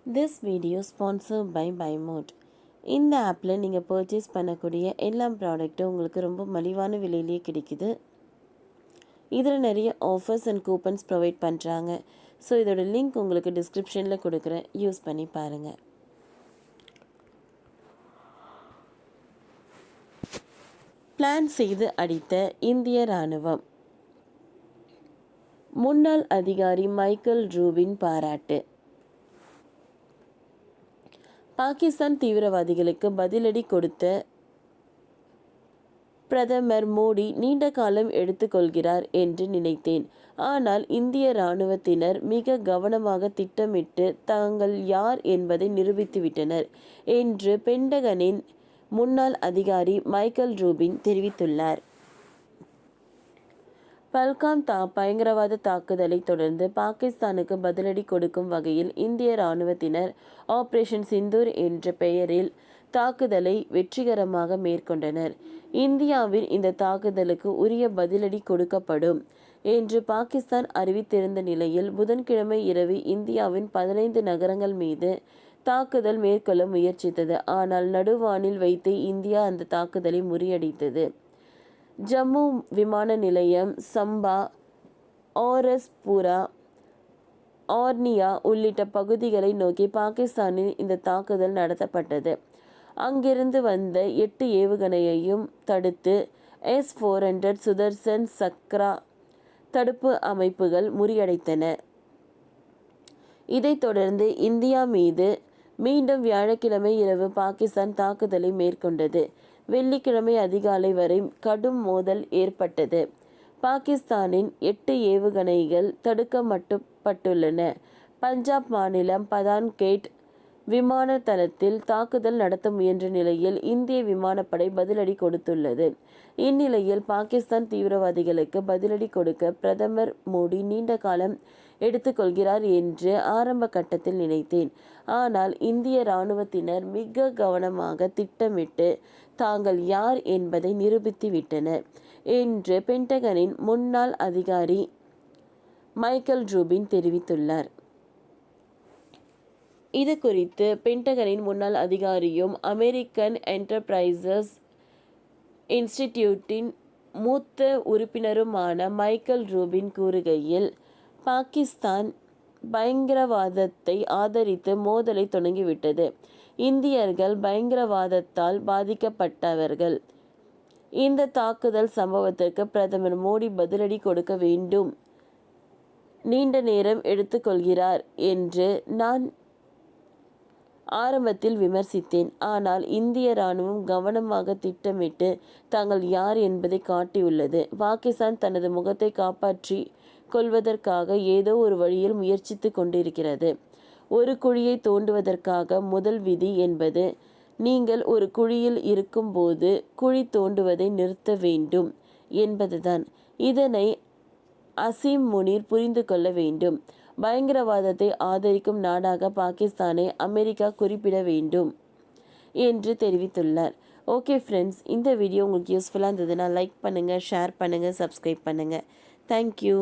This video sponsored by BuyMode. இந்த ஆப்பில் நீங்கள் பர்ச்சேஸ் பண்ணக்கூடிய எல்லா ப்ராடக்ட்டும் உங்களுக்கு ரொம்ப மலிவான விலையிலேயே கிடைக்குது. இதில் நிறைய ஆஃபர்ஸ் அண்ட் கூப்பன்ஸ் ப்ரொவைட் பண்ணுறாங்க. ஸோ இதோட லிங்க் உங்களுக்கு டிஸ்கிரிப்ஷனில் கொடுக்குறேன், யூஸ் பண்ணி பாருங்கள். பிளான் செய்து அடித்த இந்திய இராணுவம். முன்னாள் அதிகாரி மைக்கேல் ரூபின் பாராட்டு. பாகிஸ்தான் தீவிரவாதிகளுக்கு பதிலடி கொடுத்த பிரதமர் மோடி நீண்ட காலம் எடுத்துக்கொள்கிறார் என்று நினைத்தேன். ஆனால் இந்திய இராணுவத்தினர் மிக கவனமாக திட்டமிட்டு தாங்கள் யார் என்பதை நிரூபித்துவிட்டனர் என்று பென்டகனின் முன்னாள் அதிகாரி மைக்கேல் ரூபின் தெரிவித்துள்ளார். பல்காம் பயங்கரவாத தாக்குதலை தொடர்ந்து பாகிஸ்தானுக்கு பதிலடி கொடுக்கும் வகையில் இந்திய இராணுவத்தினர் ஆபரேஷன் சிந்தூர் என்ற பெயரில் தாக்குதலை வெற்றிகரமாக மேற்கொண்டனர். இந்தியாவின் இந்த தாக்குதலுக்கு உரிய பதிலடி கொடுக்கப்படும் என்று பாகிஸ்தான் அறிவித்திருந்த நிலையில் புதன்கிழமை இரவு இந்தியாவின் 15 நகரங்கள் மீது தாக்குதல் மேற்கொள்ள முயற்சித்தது. ஆனால் நடுவானில் வைத்து இந்தியா அந்த தாக்குதலை முறியடித்தது. ஜம்மு விமான நிலையம், சம்பா, ஆர்எஸ்புரா, ஆர்னியா உள்ளிட்ட பகுதிகளை நோக்கி பாகிஸ்தானில் இந்த தாக்குதல் நடத்தப்பட்டது. அங்கிருந்து வந்த 8 ஏவுகணையையும் தடுத்து S-400 சுதர்சன் சக்ரா தடுப்பு அமைப்புகள் முறியடைத்தன. இதைத் தொடர்ந்து இந்தியா மீது மீண்டும் வியாழக்கிழமை இரவு பாகிஸ்தான் தாக்குதலை மேற்கொண்டது. வெள்ளிக்கிழமை அதிகாலை வரை கடும் மோதல் ஏற்பட்டது. பாகிஸ்தானின் 8 ஏவுகணைகள் தடுக்கப்பட்டுள்ளன. பஞ்சாப் மாநிலம் பதான்கேட் விமான தளத்தில் தாக்குதல் நடத்த முயன்ற நிலையில் இந்திய விமானப்படை பதிலடி கொடுத்துள்ளது. இந்நிலையில் பாகிஸ்தான் தீவிரவாதிகளுக்கு பதிலடி கொடுக்க பிரதமர் மோடி நீண்ட காலம் எடுத்துக்கொள்கிறார் என்று ஆரம்ப கட்டத்தில் நினைத்தேன். ஆனால் இந்திய இராணுவத்தினர் மிக கவனமாக திட்டமிட்டு தாங்கள் யார் என்பதை நிரூபித்துவிட்டனர் என்று பென்டகனின் முன்னாள் அதிகாரி மைக்கேல் ரூபின் தெரிவித்துள்ளார். இது குறித்து பென்டகனின் முன்னாள் அதிகாரியும் அமெரிக்கன் என்டர்பிரைசஸ் இன்ஸ்டிடியூட்டின் மூத்த உறுப்பினருமான மைக்கேல் ரூபின் கூறுகையில், பாகிஸ்தான் பயங்கரவாதத்தை ஆதரித்து மோதலை தொடங்கிவிட்டது. இந்தியர்கள் பயங்கரவாதத்தால் பாதிக்கப்பட்டவர்கள். இந்த தாக்குதல் சம்பவத்திற்கு பிரதமர் மோடி பதிலடி கொடுக்க வேண்டும். நீண்ட நேரம் எடுத்துக்கொள்கிறார் என்று நான் ஆரம்பத்தில் விமர்சித்தேன். ஆனால் இந்திய இராணுவம் கவனமாக திட்டமிட்டு தாங்கள் யார் என்பதை காட்டியுள்ளது. பாகிஸ்தான் தனது முகத்தை காப்பாற்றி கொள்வதற்காக ஏதோ ஒரு வழியில் முயற்சித்து கொண்டிருக்கிறது. ஒரு குழியை தோண்டுவதற்காக முதல் விதி என்பது நீங்கள் ஒரு குழியில் இருக்கும்போது குழி தோண்டுவதை நிறுத்த வேண்டும் என்பதுதான். இதனை அசீம் முனீர் புரிந்து கொள்ள வேண்டும். பயங்கரவாதத்தை ஆதரிக்கும் நாடாக பாகிஸ்தானை அமெரிக்கா குறிப்பிட வேண்டும் என்று தெரிவித்துள்ளார். ஓகே ஃப்ரெண்ட்ஸ், இந்த வீடியோ உங்களுக்கு யூஸ்ஃபுல்லாக இருந்ததுன்னா லைக் பண்ணுங்கள், ஷேர் பண்ணுங்கள், சப்ஸ்கிரைப் பண்ணுங்கள். தேங்க்யூ.